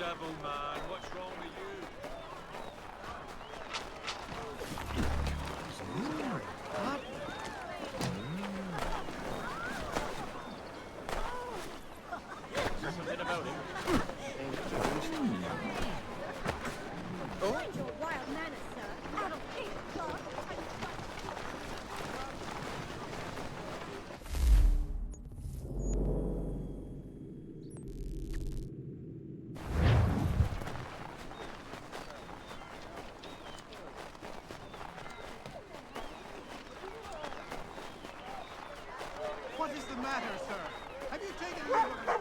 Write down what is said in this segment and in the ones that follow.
devil, man. What's wrong with you? Something about him. Mind your wild manners, sir. Out of here, sir. What is the matter, sir? Have you taken leave of it?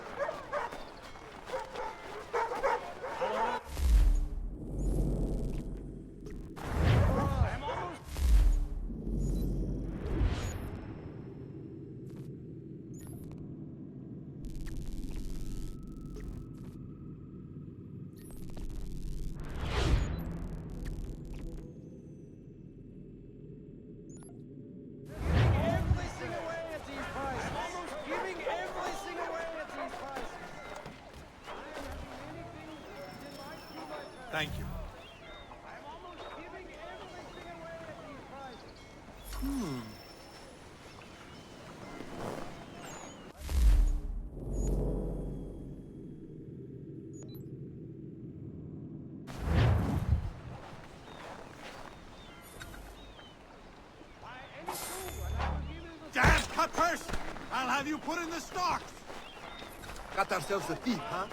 Thank you. Damn cutpurse! I'll have you put in the stocks! Got ourselves a thief, huh?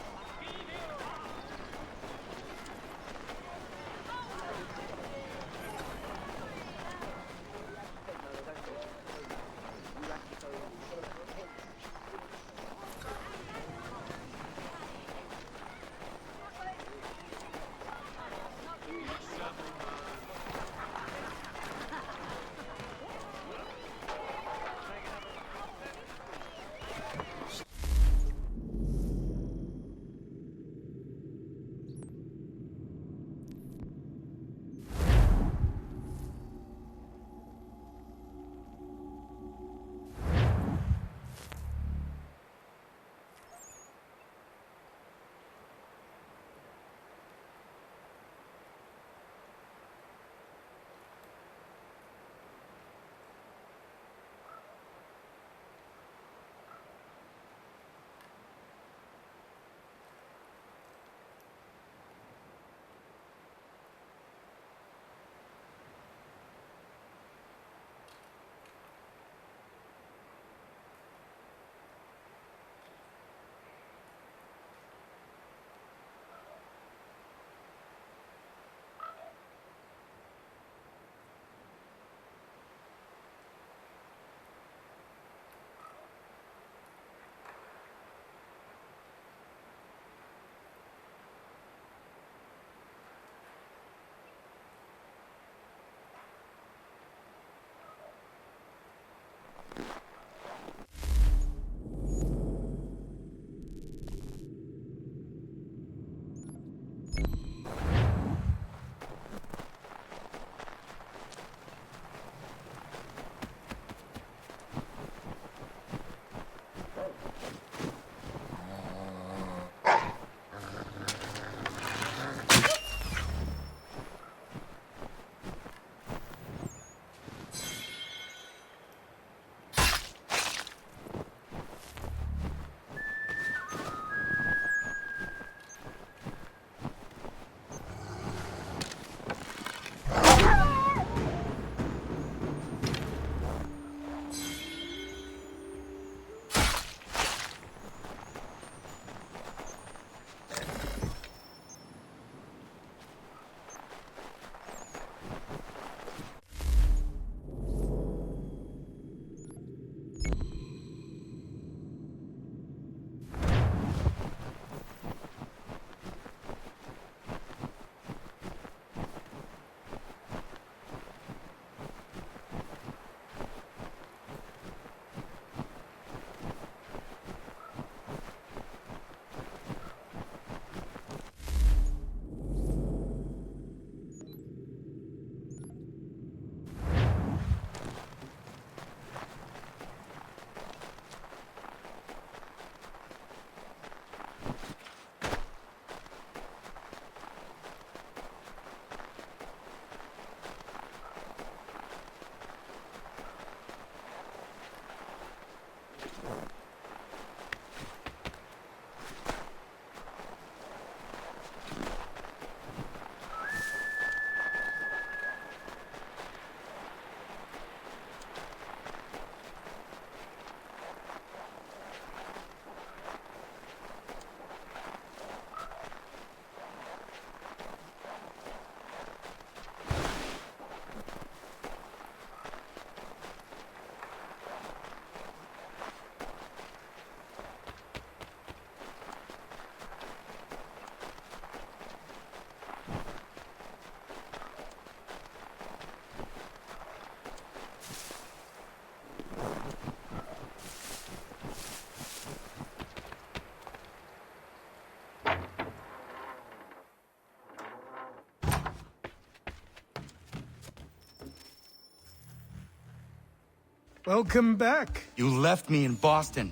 Welcome back. You left me in Boston.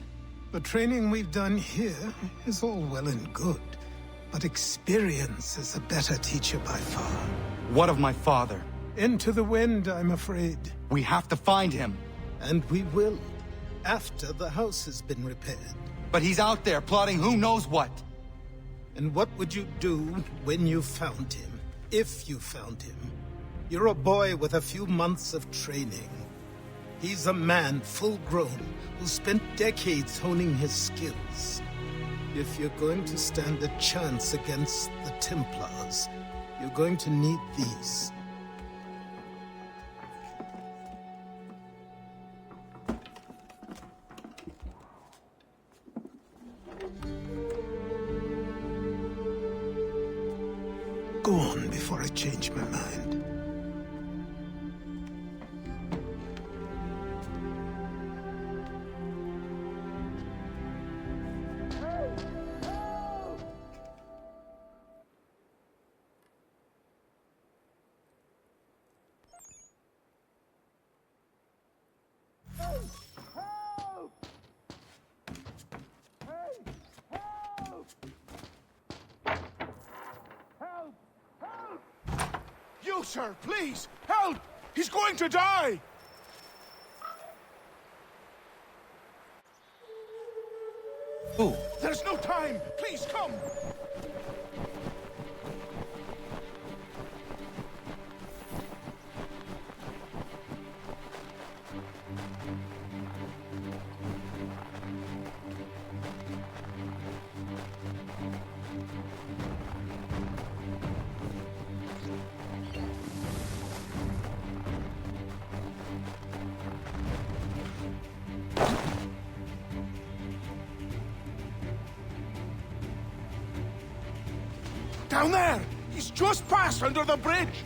The training we've done here is all well and good, but experience is a better teacher by far. What of my father? Into the wind, I'm afraid. We have to find him. And we will, after the house has been repaired. But he's out there plotting who knows what. And what would you do when you found him? If you found him? You're a boy with a few months of training. He's a man full grown who spent decades honing his skills. If you're going to stand a chance against the Templars, you're going to need these. Go on before I change my mind. You, sir, please! Help! He's going to die! Who? There's no time! Please, come! Down there! He's just passed under the bridge!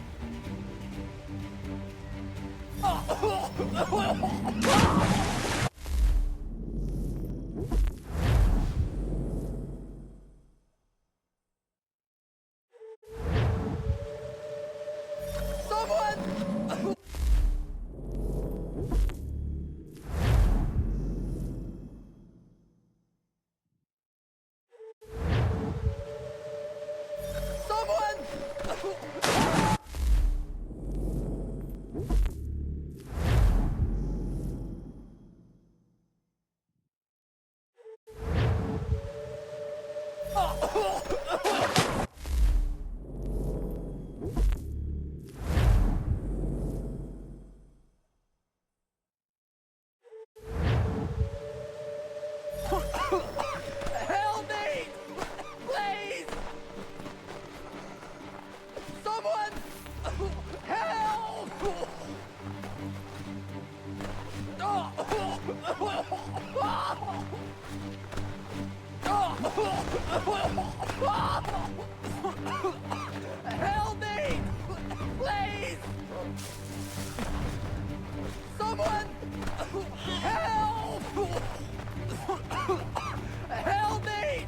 Help me! Please! Someone! Help! Help me! Please! Someone! Help! Help me!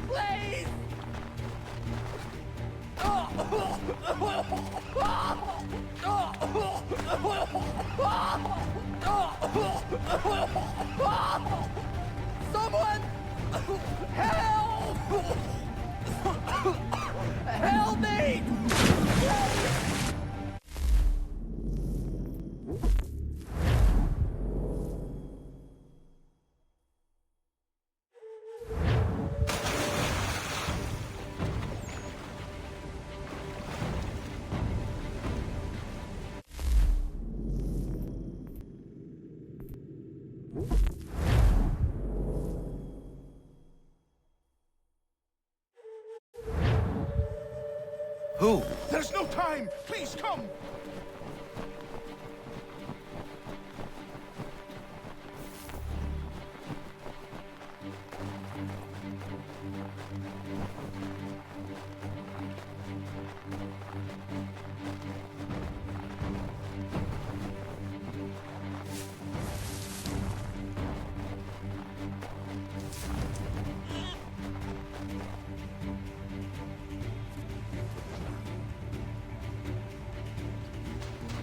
Please! Someone! Help! Help me! Who? There's no time! Please, come!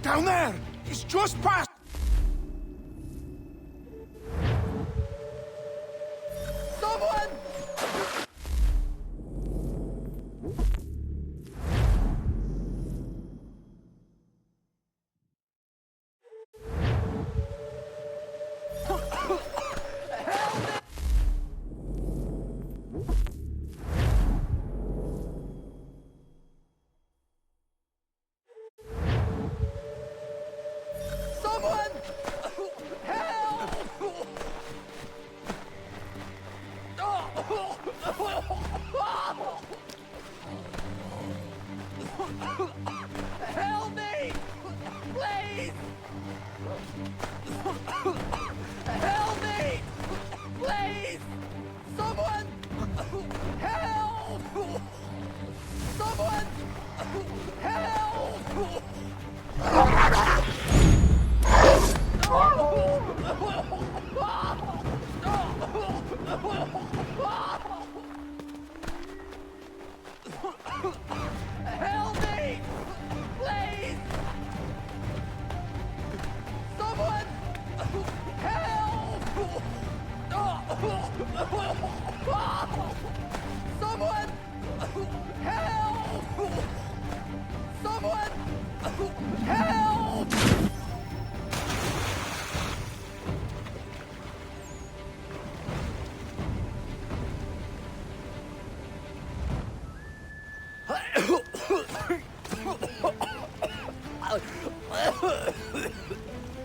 Down there! He's just past...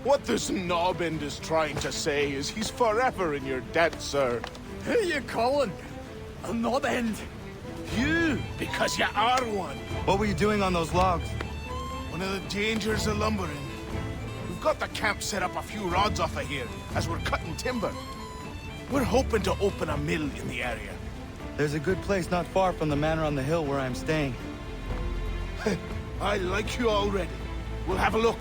What this knobend is trying to say is he's forever in your debt, sir. Who you calling? A knob end? You, because you are one. What were you doing on those logs? One of the dangers of lumbering. We've got the camp set up a few rods off of here, as we're cutting timber. We're hoping to open a mill in the area. There's a good place not far from the manor on the hill where I'm staying. I like you already. We'll have a look.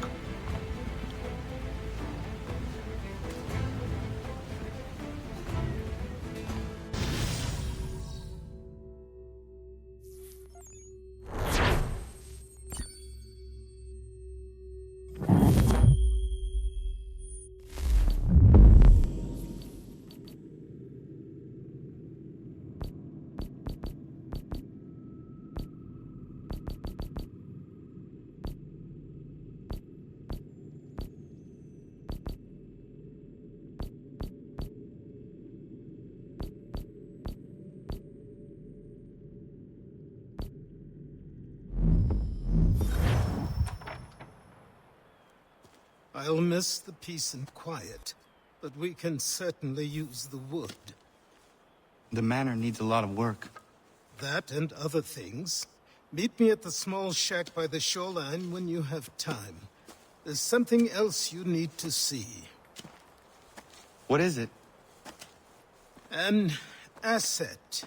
I'll miss the peace and quiet, but we can certainly use the wood. The manor needs a lot of work. That and other things. Meet me at the small shack by the shoreline when you have time. There's something else you need to see. What is it? An asset.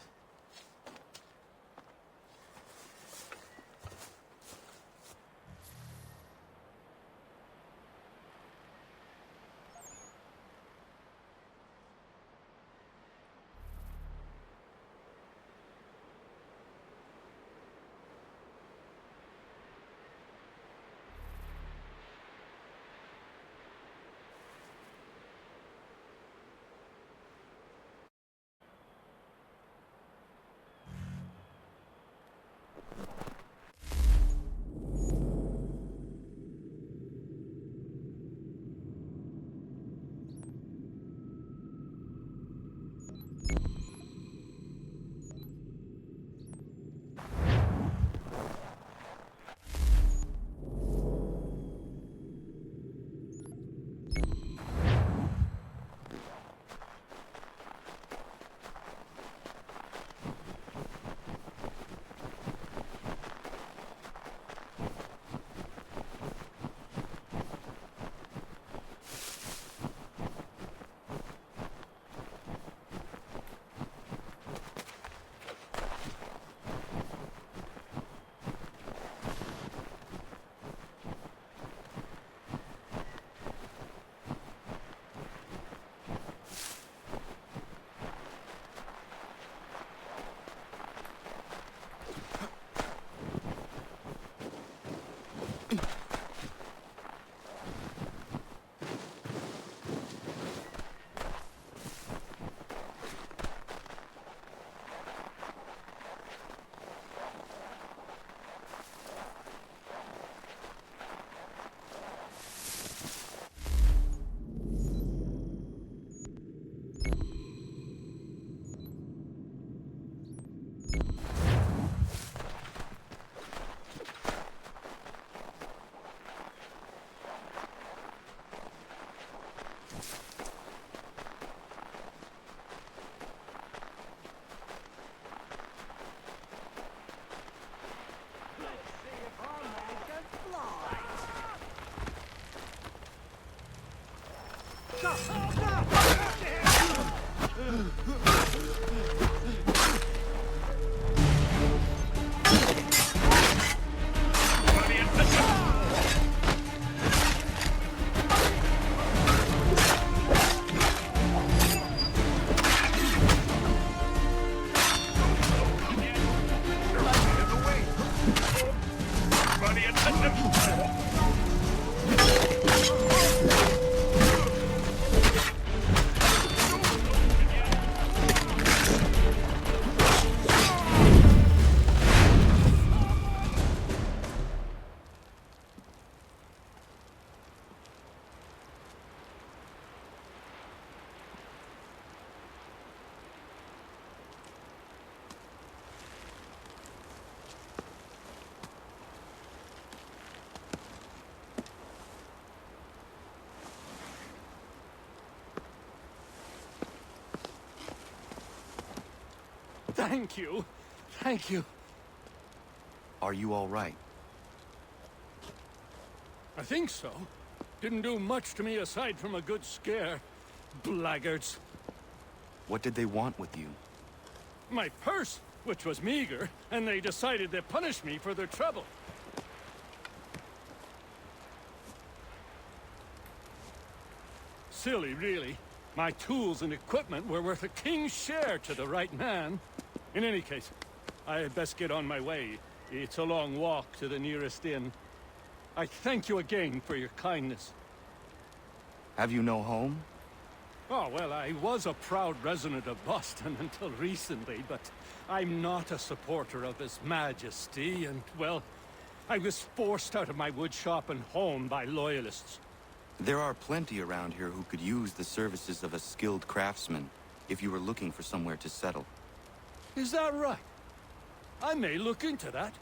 Thank you. Thank you. Are you all right? I think so. Didn't do much to me aside from a good scare. Blackguards. What did they want with you? My purse, which was meager, and they decided to punish me for their trouble. Silly, really. My tools and equipment were worth a king's share to the right man. In any case, I had best get on my way. It's a long walk to the nearest inn. I thank you again for your kindness. Have you no home? Oh, well, I was a proud resident of Boston until recently, but I'm not a supporter of His Majesty, and, well, I was forced out of my woodshop and home by loyalists. There are plenty around here who could use the services of a skilled craftsman, if you were looking for somewhere to settle. Is that right? I may look into that.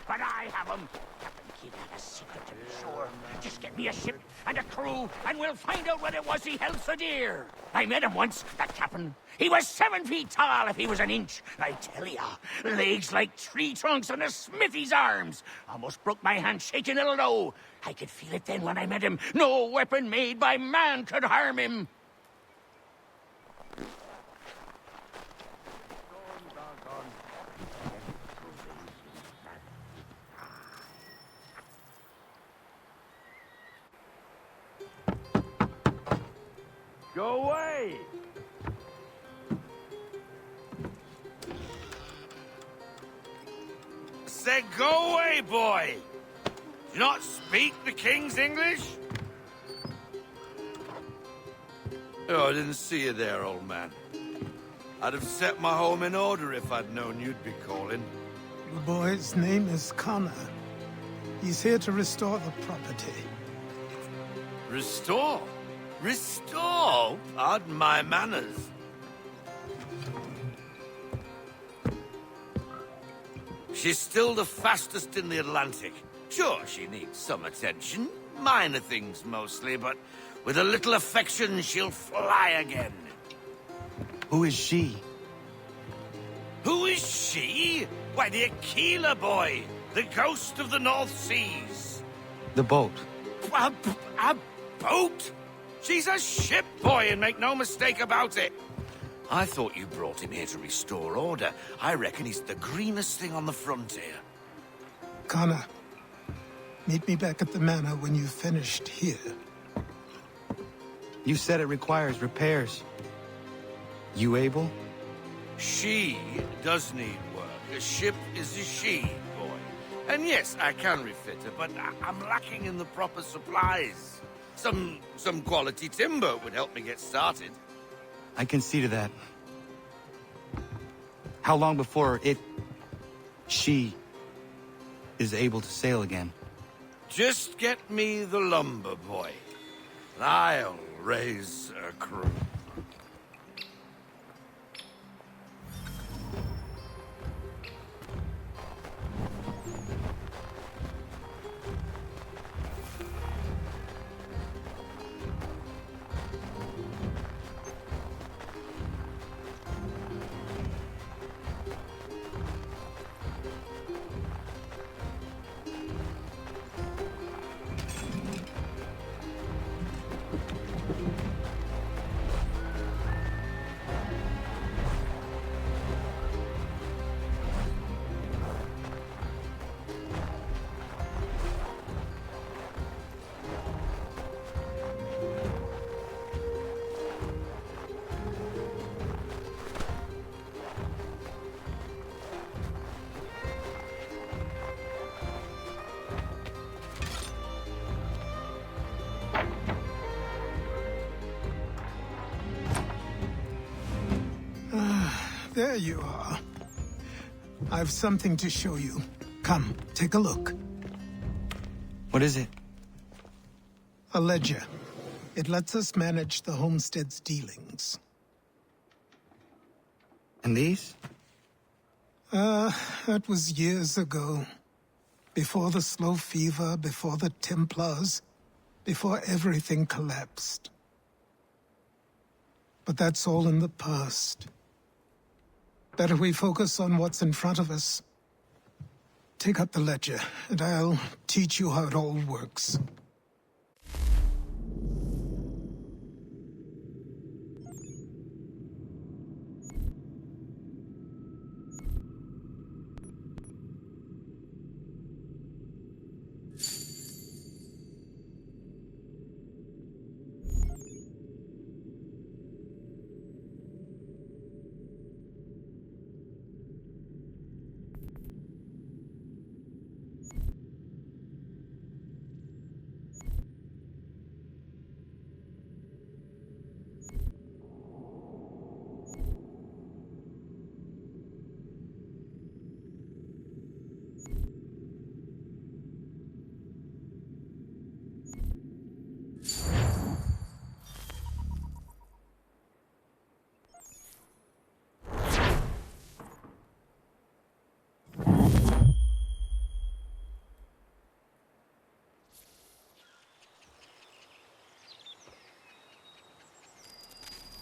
But I have them. Captain Kidd had a secret to be sure. Just get me a ship and a crew, and we'll find out what it was he held so dear. I met him once, that captain. He was 7 feet tall if he was an inch. I tell ya, legs like tree trunks and a smithy's arms. Almost broke my hand shaking it'll know. I could feel it then when I met him. No weapon made by man could harm him. Go away! Say, go away, boy! Do you not speak the King's English? Oh, I didn't see you there, old man. I'd have set my home in order if I'd known you'd be calling. The boy's name is Connor. He's here to restore the property. Restore? Restore? Pardon my manners. She's still the fastest in the Atlantic. Sure, she needs some attention. Minor things mostly, but with a little affection, she'll fly again. Who is she? Who is she? Why, the Aquila boy, the ghost of the North Seas. The boat. A boat? She's a ship, boy, and make no mistake about it. I thought you brought him here to restore order. I reckon he's the greenest thing on the frontier. Connor, meet me back at the manor when you've finished here. You said it requires repairs. You able? She does need work. A ship is a she, boy. And yes, I can refit her, but I'm lacking in the proper supplies. Some quality timber would help me get started. I can see to that. How long before she is able to sail again? Just get me the lumber, boy. And I'll raise a crew. There you are. I've something to show you. Come, take a look. What is it? A ledger. It lets us manage the Homestead's dealings. And these? That was years ago. Before the slow fever, before the Templars, before everything collapsed. But that's all in the past. Better we focus on what's in front of us. Take up the ledger, and I'll teach you how it all works.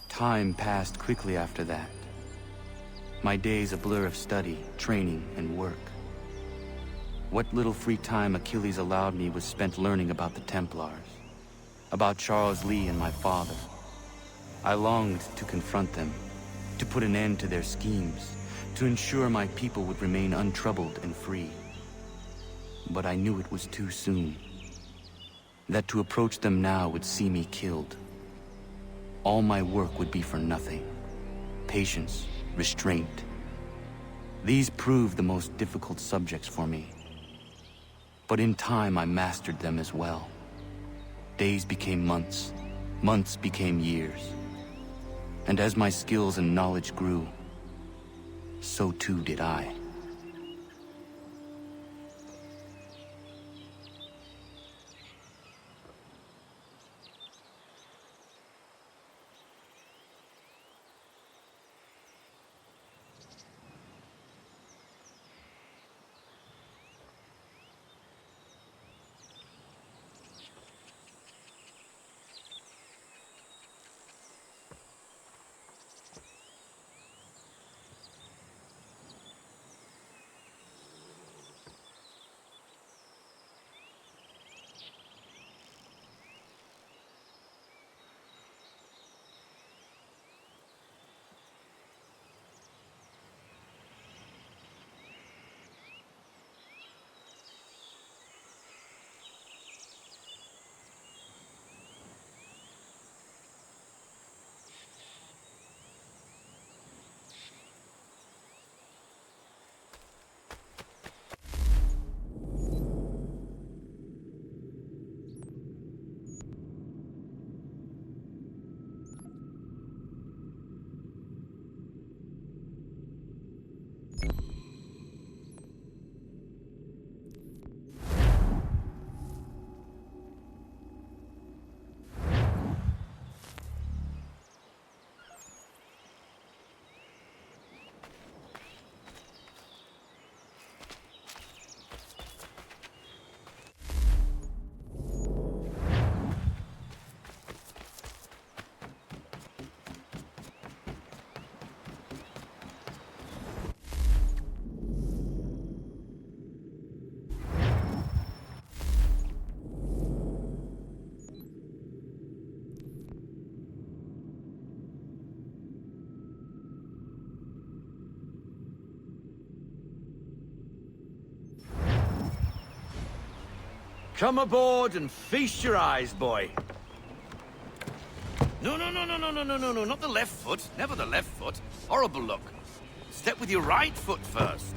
Time passed quickly after that. My days a blur of study, training, and work. What little free time Achilles allowed me was spent learning about the Templars, about Charles Lee and my father. I longed to confront them, to put an end to their schemes, to ensure my people would remain untroubled and free. But I knew it was too soon, that to approach them now would see me killed. all my work would be for nothing. Patience, restraint. These proved the most difficult subjects for me. But in time, I mastered them as well. Days became months, months became years. And as my skills and knowledge grew, so too did I. Come aboard and feast your eyes, boy. No, not the left foot. Never the left foot. Horrible look. Step with your right foot first.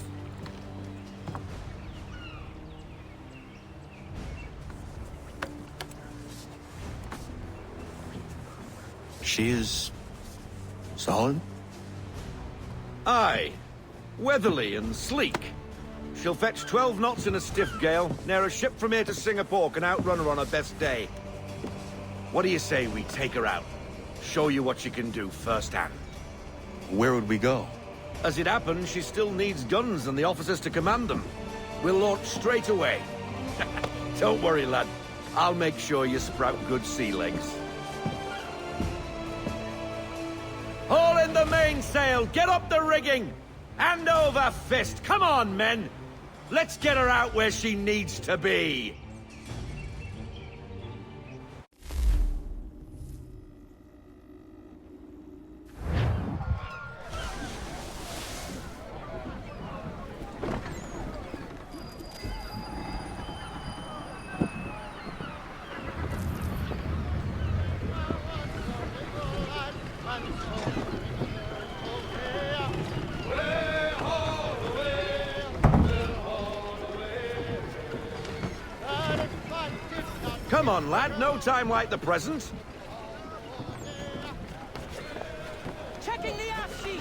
She is solid? Aye. Weatherly and sleek. She'll fetch 12 knots in a stiff gale, near a ship from here to Singapore can outrun her on her best day. What do you say we take her out? Show you what she can do firsthand. Where would we go? As it happens, she still needs guns and the officers to command them. We'll launch straight away. Don't worry, lad. I'll make sure you sprout good sea legs. Haul in the mainsail! Get up the rigging! Hand over fist! Come on, men! Let's get her out where she needs to be! Come on, lad. No time like the present. Checking the aft sheet.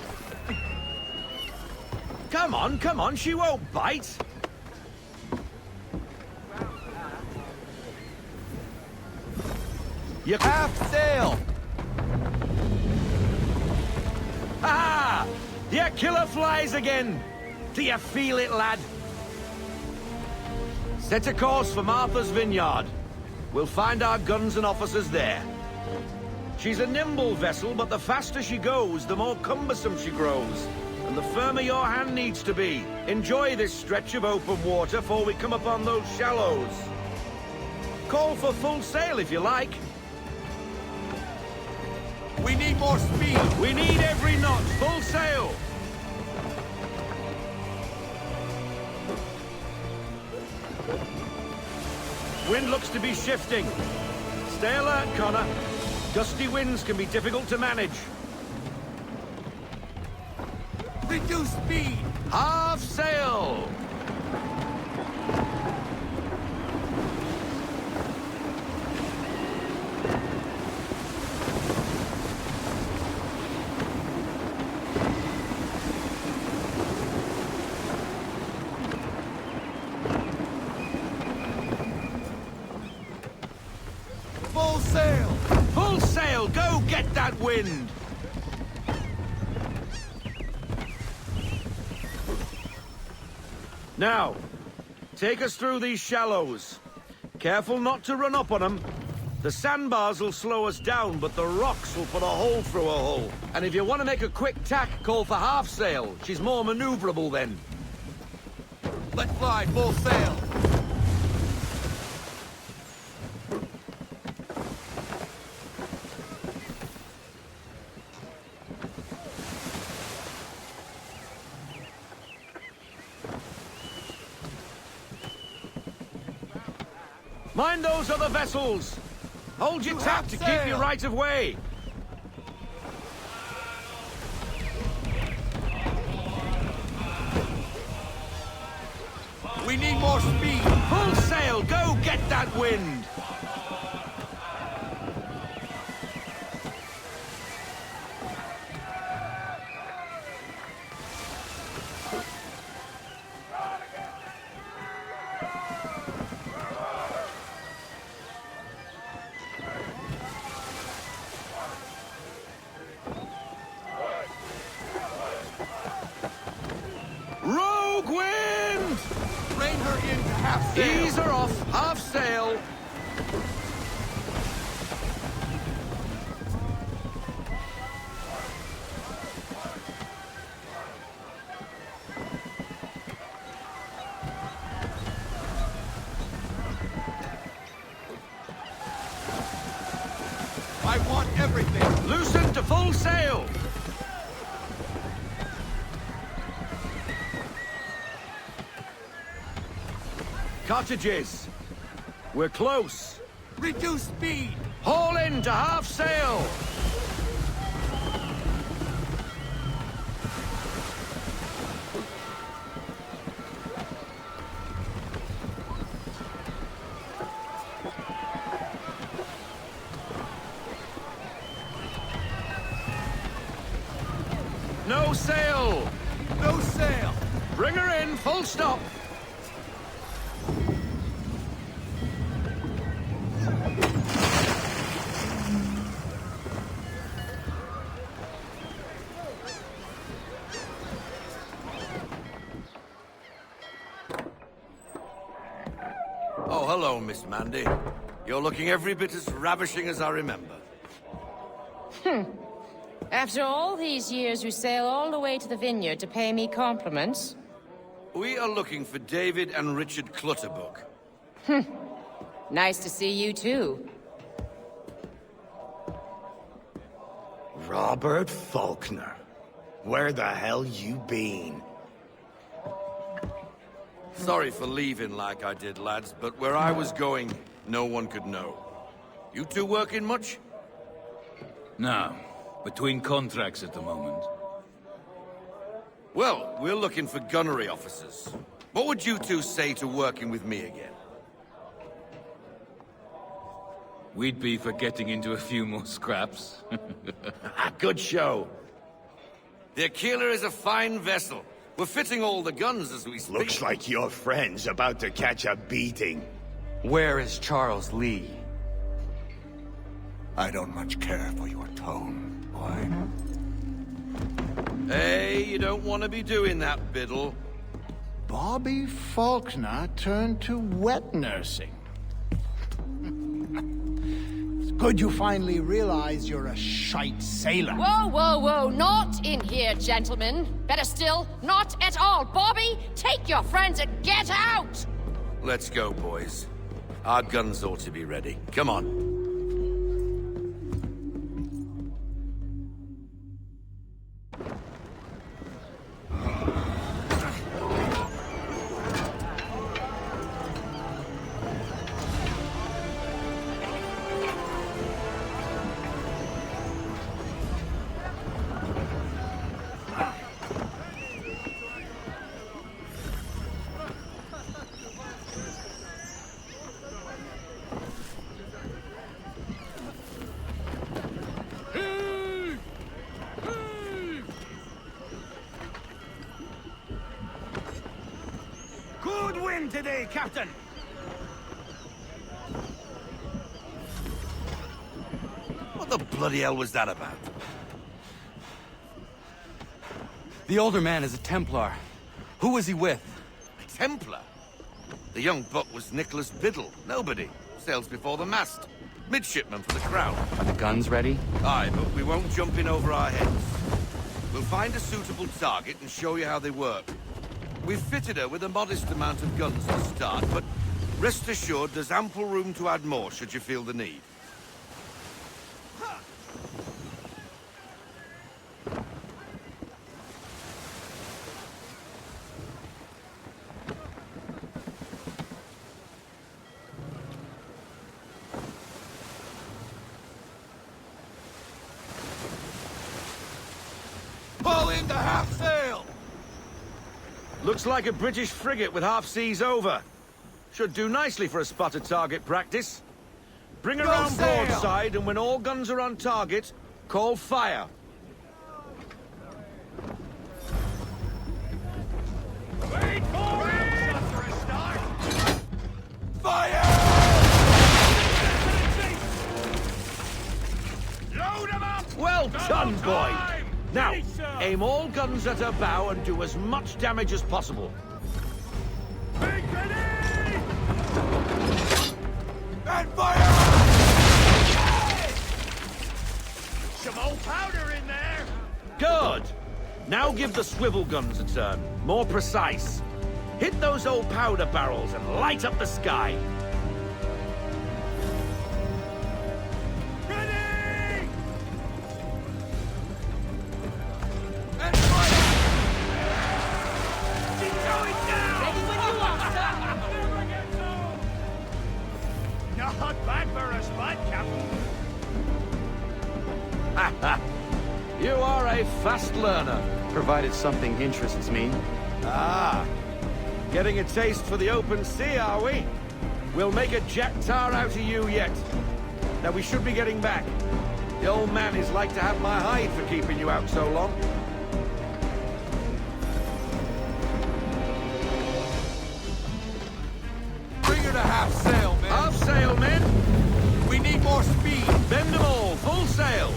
Come on. She won't bite. You half sail. Ah! Your killer flies again. Do you feel it, lad? Set a course for Martha's Vineyard. We'll find our guns and officers there. She's a nimble vessel, but the faster she goes, the more cumbersome she grows. And the firmer your hand needs to be. Enjoy this stretch of open water before we come upon those shallows. Call for full sail if you like. We need more speed. We need every knot. Full sail. Wind looks to be shifting. Stay alert, Connor. Gusty winds can be difficult to manage. Reduce speed! Half sail! Full sail! Full sail! Go get that wind! Now, take us through these shallows. Careful not to run up on them. The sandbars will slow us down, but the rocks will put a hole through a hole. And if you want to make a quick tack, call for half sail. She's more maneuverable then. Let fly, full sail! Mind those other vessels! Hold your tack to keep your right of way! We need more speed! Full sail! Go get that wind! Rogue wind! Rein her into half sail! Ease her off, half sail. I want everything! Loosen to full sail. Cottages. We're close. Reduce speed! Haul in to half sail. No sail. No sail! Bring her in, full stop. Oh, hello, Miss Mandy. You're looking every bit as ravishing as I remember. After all these years, you sail all the way to the vineyard to pay me compliments? We are looking for David and Richard Clutterbuck. Nice to see you, too. Robert Faulkner. Where the hell you been? Sorry for leaving like I did, lads, but where I was going, no one could know. You two working much? No. Between contracts at the moment. Well, we're looking for gunnery officers. What would you two say to working with me again? We'd be for getting into a few more scraps. Good show. The Aquila is a fine vessel. We're fitting all the guns as we speak. Looks like your friend's about to catch a beating. Where is Charles Lee? I don't much care for your tone, boy. Hey, you don't want to be doing that, Biddle. Bobby Faulkner turned to wet nursing. It's good you finally realize you're a shite sailor. Whoa, whoa, whoa, not in here, gentlemen. Better still, not at all. Bobby, take your friends and get out! Let's go, boys. Our guns ought to be ready. Come on. Good win today, Captain! What the bloody hell was that about? The older man is a Templar. Who was he with? A Templar? The young buck was Nicholas Biddle. Nobody. Sails before the mast. Midshipman for the Crown. Are the guns ready? Aye, but we won't jump in over our heads. We'll find a suitable target and show you how they work. We've fitted her with a modest amount of guns to start, but rest assured there's ample room to add more should you feel the need. Pull into half sail! Looks like a British frigate with half seas over. Should do nicely for a spotted target practice. Bring her round broadside, and when all guns are on target, call fire. Wait for it! For a start! Fire! Load 'em up! Well done, boy! Time! Now, Ready, sir. aim all guns at her bow and do as much damage as possible. Make ready! And fire! Some old powder in there! Good! Now give the swivel guns a turn. More precise. Hit those old powder barrels and light up the sky. Ready! And fire! She's going down! Ready when you are, sir. Never gets home! Not bad for a spot, Captain. You are a fast learner. Provided something interests me. Ah, getting a taste for the open sea, are we? We'll make a jack tar out of you yet. Now we should be getting back. The old man is like to have my hide for keeping you out so long. Bring her to half sail, man. Half sail, men. We need more speed. Bend them all, full sail.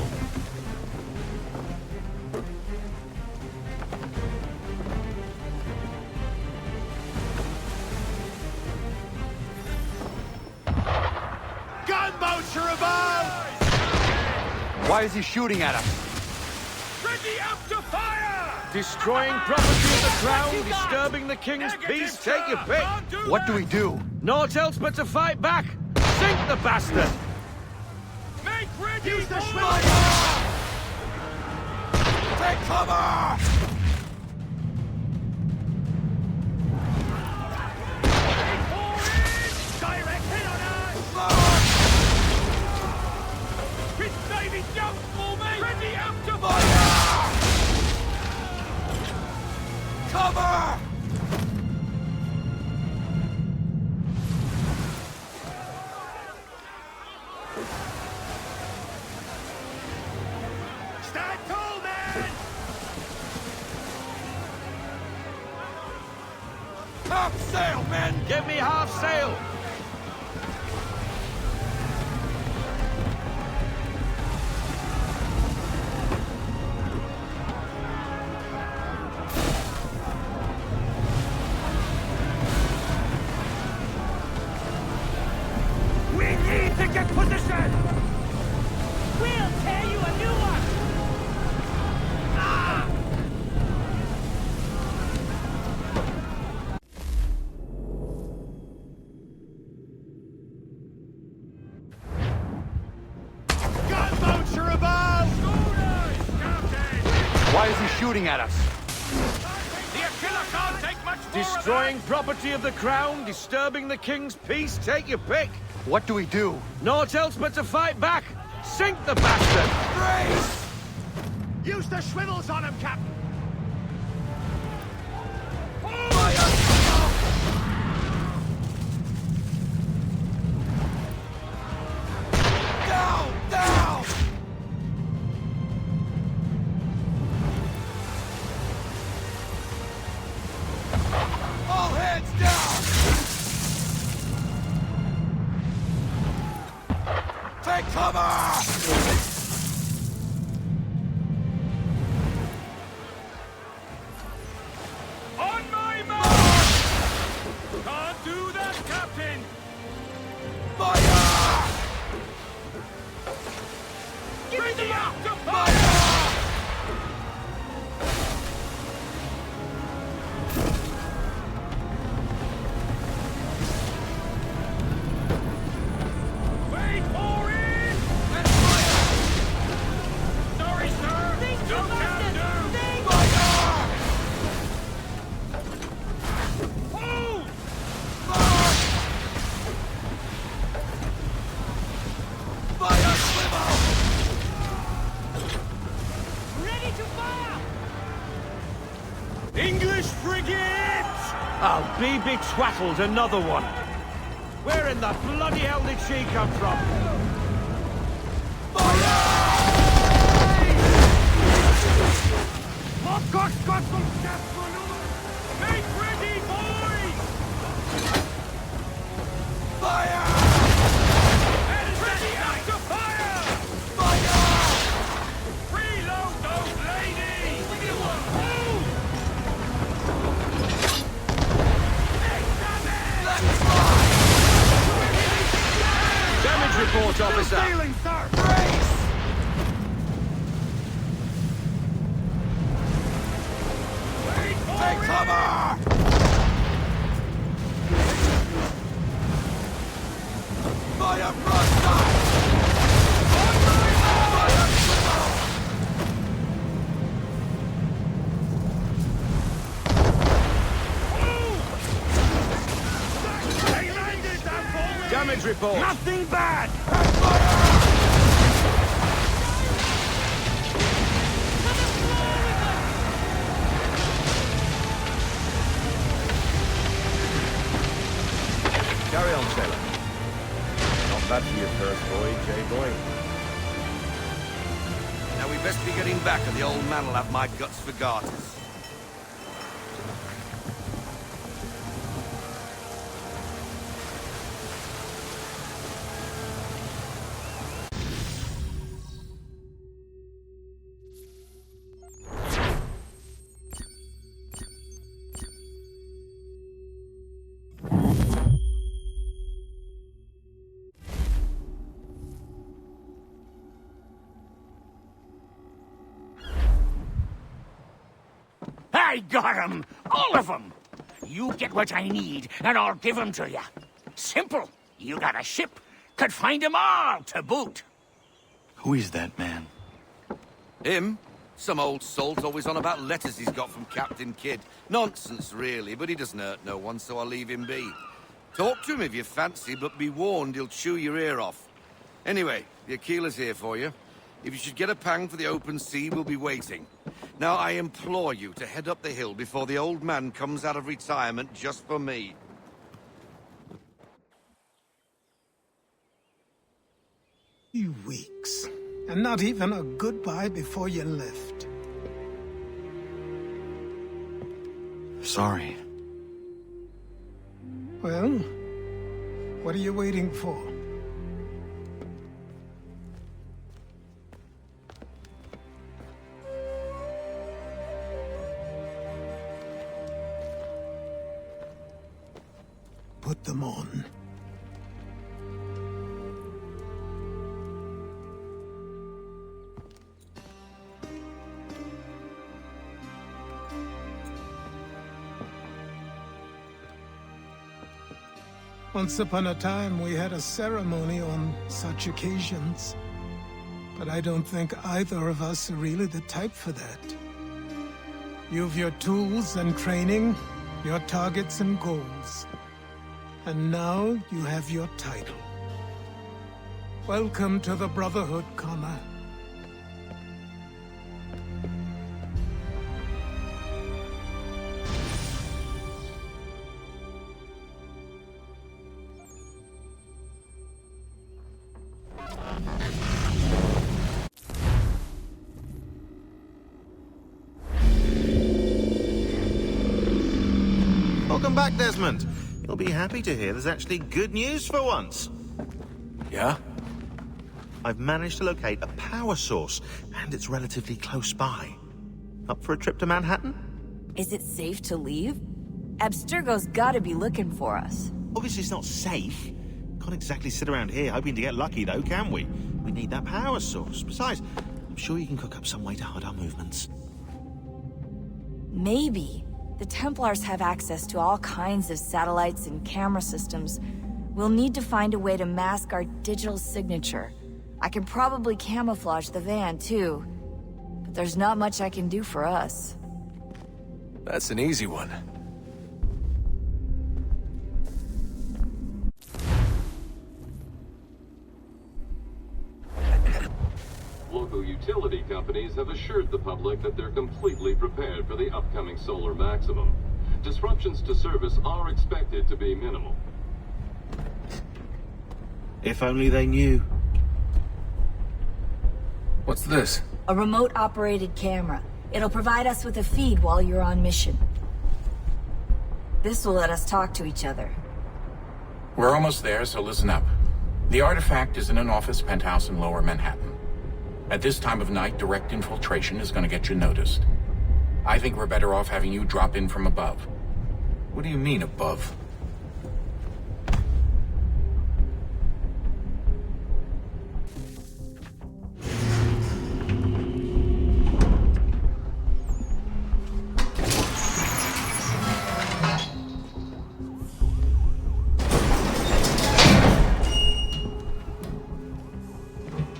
Gunboats are above! Why is he shooting at us? Ready up to fire! Destroying property of the crown, disturbing the king's peace, take your pick. What do we do? Naught else but to fight back. Sink the bastard. Make ready! Use the Take cover! Direct hit on us! It's Navy jump for me! Ready up to fire! Cover! Stand tall, man! Half sail, men! Give me half sail. We need to get position! We'll tear you a new one. Gunboats are above! Schooners! Captain! Why is he shooting at us? The Aquila can't take much more Destroying property of the crown, disturbing the king's peace, take your pick. What do we do? Naught else but to fight back. Sink the bastard. Brace! Use the swivels on him, Captain! Down! Down! All hands down! Cover! On my mark! Can't do that, Captain! Fire! Give me the map to Fire! Wait for it! And fire! Sorry, sir! Think No can do! Think! Fire! Hold! Fire! Fire swivel! Ready to fire! English frigate! I'll be betwattled, another one. Where in the bloody hell did she come from? Make ready, boys! Fire! And ready up to fire! Fire! Reload those ladies! Hold! Damage report, officer. Sailing, sir! Brace! Wait for Take it! cover! Fire broadside! Fire swivel! They landed that forward! Damage report. Nothing bad! Carry on, sailor. Not bad for your first voyage, eh, boy? Now we best be getting back, or the old man will have my guts for garters. I got 'em! All of 'em! You get what I need, and I'll give 'em to you. Simple. You got a ship. Could find 'em all to boot. Who is that man? Him? Some old salt always on about letters he's got from Captain Kidd. Nonsense, really, but he doesn't hurt no one, so I'll leave him be. Talk to him if you fancy, but be warned he'll chew your ear off. Anyway, the Aquila's here for you. If you should get a pang for the open sea, we'll be waiting. Now, I implore you to head up the hill before the old man comes out of retirement just for me. 3 weeks, and not even a goodbye before you left. Sorry. Well, what are you waiting for? Put them on. Once upon a time, we had a ceremony on such occasions. But I don't think either of us are really the type for that. You've your tools and training, your targets and goals. And now you have your title. Welcome to the Brotherhood, Connor. Welcome back, Desmond. You'll be happy to hear there's actually good news for once. Yeah? I've managed to locate a power source, and it's relatively close by. Up for a trip to Manhattan? Is it safe to leave? Abstergo's gotta be looking for us. Obviously it's not safe. Can't exactly sit around here hoping to get lucky, though, can we? We need that power source. Besides, I'm sure you can cook up some way to hide our movements. Maybe. The Templars have access to all kinds of satellites and camera systems. We'll need to find a way to mask our digital signature. I can probably camouflage the van, too. But there's not much I can do for us. That's an easy one. Local utility companies have assured the public that they're completely prepared for the upcoming solar maximum. Disruptions to service are expected to be minimal. If only they knew. What's this? A remote-operated camera. It'll provide us with a feed while you're on mission. This will let us talk to each other. We're almost there, so listen up. The artifact is in an office penthouse in Lower Manhattan. At this time of night, direct infiltration is going to get you noticed. I think we're better off having you drop in from above. What do you mean, above?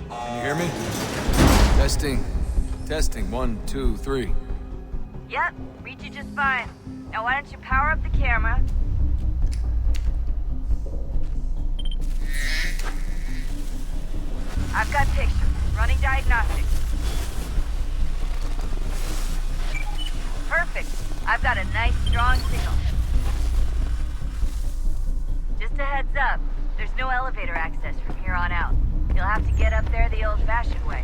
Can you hear me? Testing. Testing. 1, 2, 3. Yep, reach you just fine. Now why don't you power up the camera? I've got pictures. Running diagnostics. Perfect. I've got a nice, strong signal. Just a heads up, there's no elevator access from here on out. You'll have to get up there the old-fashioned way.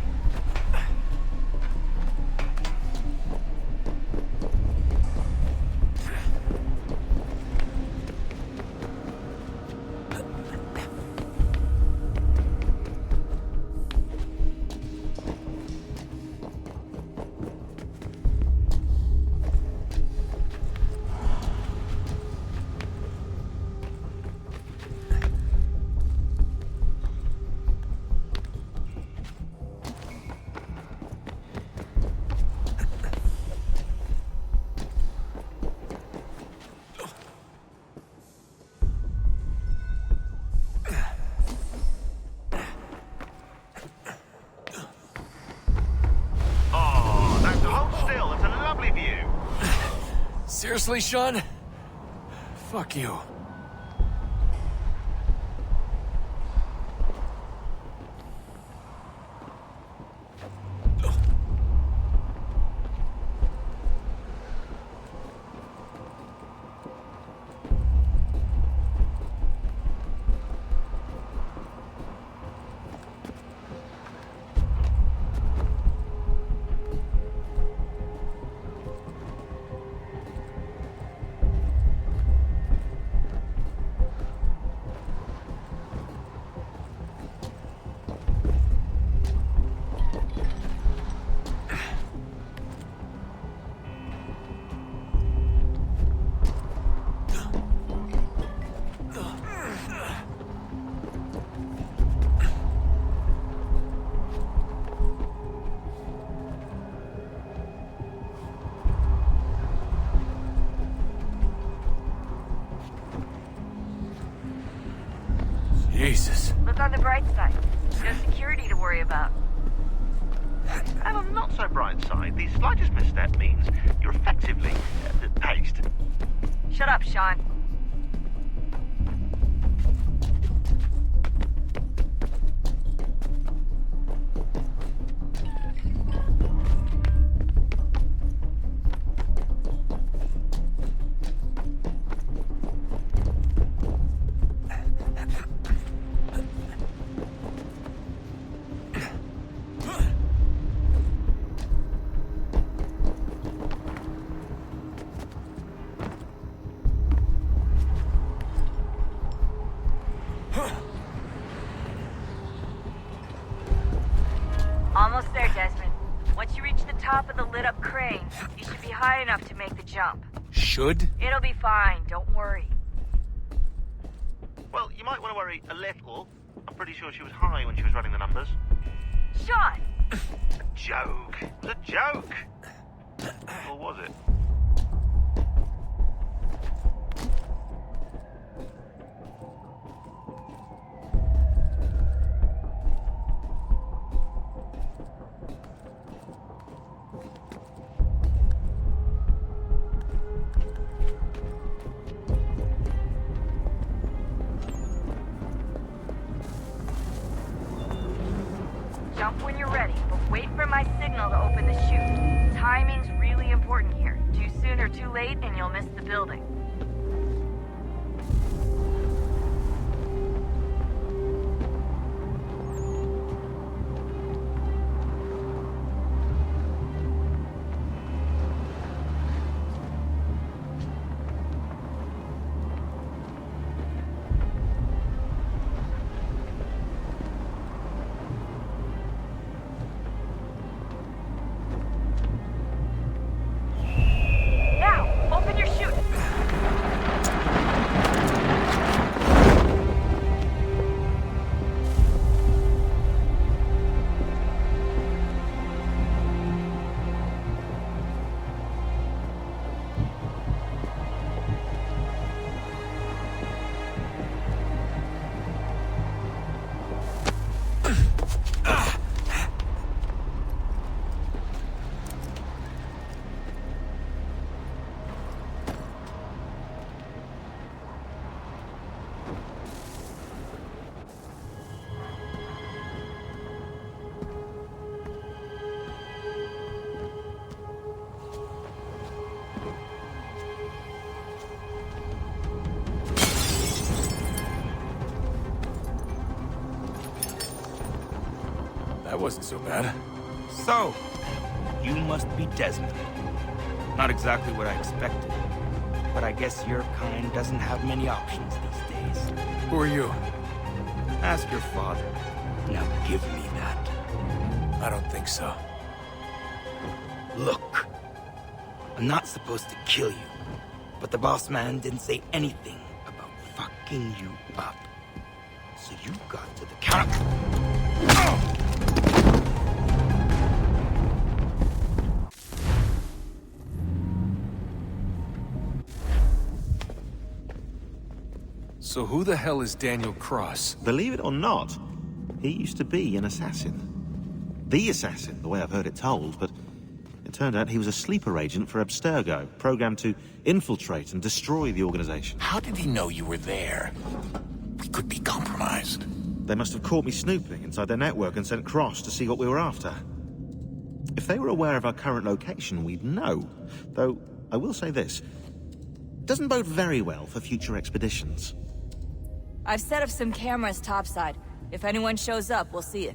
Seriously, Sean? Fuck you. Jesus. Look on the bright side. No security to worry about. And on the not so bright side, the slightest misstep means you're effectively paced. Shut up, Sean. top of the lit-up crane. You should be high enough to make the jump. Should? It'll be fine, don't worry. Well, you might want to worry a little. I'm pretty sure she was high when she was running the numbers. Sean! A joke. It was a joke. Or was it? Jump when you're ready, but wait for my signal to open the chute. Timing's really important here. Too soon or too late, and you'll miss the building. That wasn't so bad. So, you must be Desmond. Not exactly what I expected, but I guess your kind doesn't have many options these days. Who are you? Ask your father. Now give me that. I don't think so. Look, I'm not supposed to kill you, but the boss man didn't say anything about fucking you up. So you got to the counter. So who the hell is Daniel Cross? Believe it or not, he used to be an assassin. The assassin, the way I've heard it told, but it turned out he was a sleeper agent for Abstergo, programmed to infiltrate and destroy the organization. How did he know you were there? We could be compromised. They must have caught me snooping inside their network and sent Cross to see what we were after. If they were aware of our current location, we'd know. Though, I will say this. It doesn't bode very well for future expeditions. I've set up some cameras topside. If anyone shows up, we'll see it.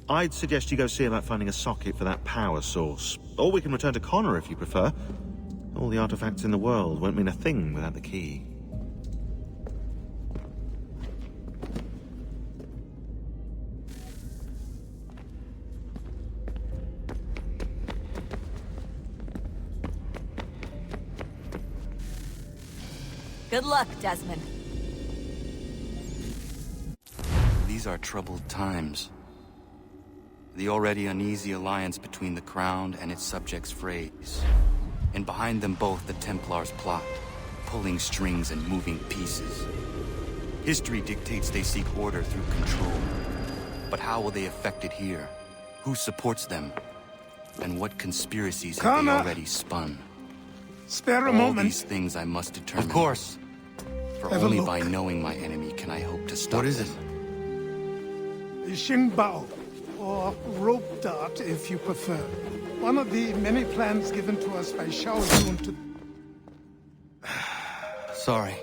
I'd suggest you go see about finding a socket for that power source. Or we can return to Connor if you prefer. All the artifacts in the world won't mean a thing without the key. Good luck, Desmond. These are troubled times. The already uneasy alliance between the Crown and its subjects frays. And behind them both the Templars plot, pulling strings and moving pieces. History dictates they seek order through control. But how will they affect it here? Who supports them? And what conspiracies have they already spun? Spare a All moment. these things I must determine. Of course. For Have a only look. by knowing my enemy can I hope to stop What is them. The Xingbao, or rope dart if you prefer. One of the many plans given to us by Shao Yun to... Sorry.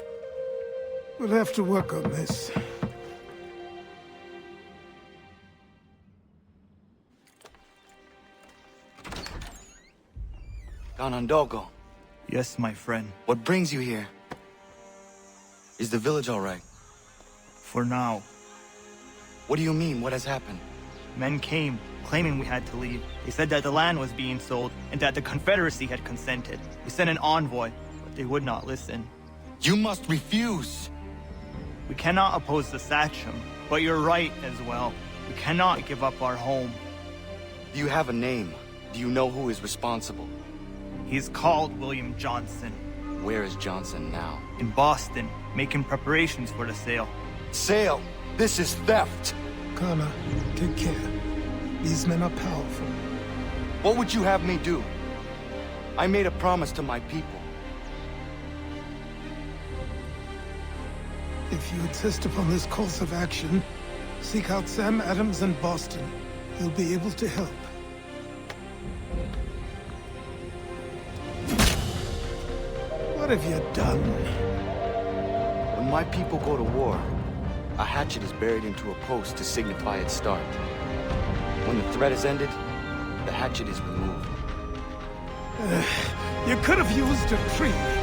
We'll have to work on this. Ganondogo. Yes, my friend. What brings you here? Is the village all right? For now. What do you mean? What has happened? Men came, claiming we had to leave. They said that the land was being sold, and that the Confederacy had consented. We sent an envoy, but they would not listen. You must refuse! We cannot oppose the Sachem, but you're right as well. We cannot give up our home. Do you have a name? Do you know who is responsible? He's called William Johnson. Where is Johnson now? In Boston, making preparations for the sale. Sale! This is theft! Connor, take care. These men are powerful. What would you have me do? I made a promise to my people. If you insist upon this course of action, seek out Sam Adams in Boston. He'll be able to help. What have you done? When my people go to war, a hatchet is buried into a post to signify its start. When the threat is ended, the hatchet is removed. You could have used a tree.